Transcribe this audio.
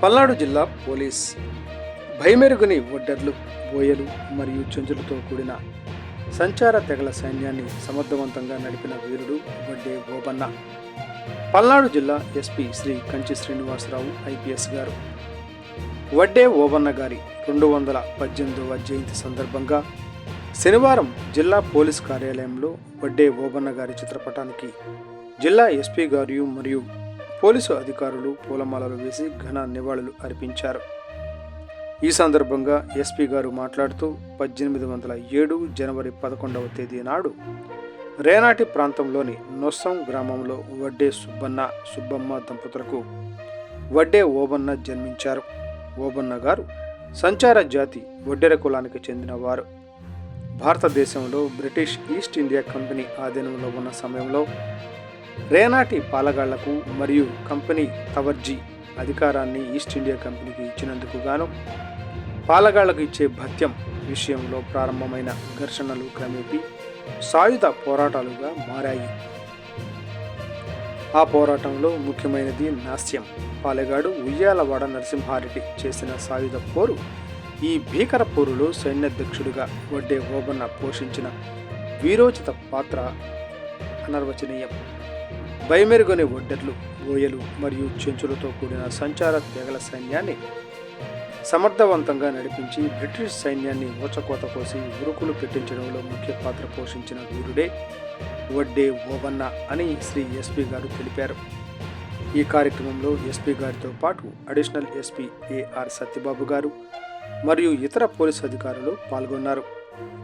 పల్నాడు జిల్లా పోలీస్ భయమెరుగని ఒడ్డర్లు, బోయలు మరియు చెంచులతో కూడిన సంచార తెగల సైన్యాన్ని సమర్థవంతంగా నడిపిన వీరుడు వడ్డే ఓబన్న. పల్నాడు జిల్లా ఎస్పీ శ్రీ కంచి శ్రీనివాసరావు ఐపీఎస్ గారు వడ్డే ఓబన్న గారి 218వ జయంతి సందర్భంగా శనివారం జిల్లా పోలీస్ కార్యాలయంలో వడ్డే ఓబన్న గారి చిత్రపటానికి జిల్లా ఎస్పీ గారు మరియు పోలీసు అధికారులు పూలమాలలు వేసి ఘన నివాళులు అర్పించారు. ఈ సందర్భంగా ఎస్పీ గారు మాట్లాడుతూ 1807 జనవరి 11వ తేదీ నాడు రేనాటి ప్రాంతంలోని నొస్సం గ్రామంలో వడ్డే సుబ్బమ్మ దంపతులకు వడ్డే ఓబన్న జన్మించారు. ఓబన్న గారు సంచార జాతి వడ్డెర కులానికి చెందినవారు. భారతదేశంలో బ్రిటిష్ ఈస్ట్ ఇండియా కంపెనీ ఆధీనంలో ఉన్న సమయంలో రేనాటి పాలగాళ్లకు మరియు కంపెనీ తవర్జీ అధికారాన్ని ఈస్ట్ ఇండియా కంపెనీకి ఇచ్చినందుకు గాను పాలగాళ్లకు ఇచ్చే భత్యం విషయంలో ప్రారంభమైన ఘర్షణలు క్రమేపీ సాయుధ పోరాటాలుగా మారాయి. ఆ పోరాటంలో ముఖ్యమైనది నాస్యం. పాలెగాడు ఉయ్యాలవాడ నరసింహారెడ్డి చేసిన సాయుధ పోరు. ఈ భీకర పోరులో సైన్యాధ్యక్షుడిగా వడ్డే ఓబన్న పోషించిన వీరోచిత పాత్ర అనర్వచనీయం. భయమెరుగని ఒడ్డెర్లు, బోయలు మరియు చెంచులతో కూడిన సంచార తెగల సైన్యాన్ని సమర్థవంతంగా నడిపించి బ్రిటిష్ సైన్యాన్ని ఊచకోత కోసి ఉరుకులు పెట్టించడంలో ముఖ్య పాత్ర పోషించిన వీరుడే వడ్డే ఓబన్న అని శ్రీ ఎస్పీ గారు తెలిపారు. ఈ కార్యక్రమంలో ఎస్పీ గారితో పాటు అడిషనల్ ఎస్పీ ఏఆర్ సత్యబాబు గారు మరియు ఇతర పోలీసు అధికారులు పాల్గొన్నారు.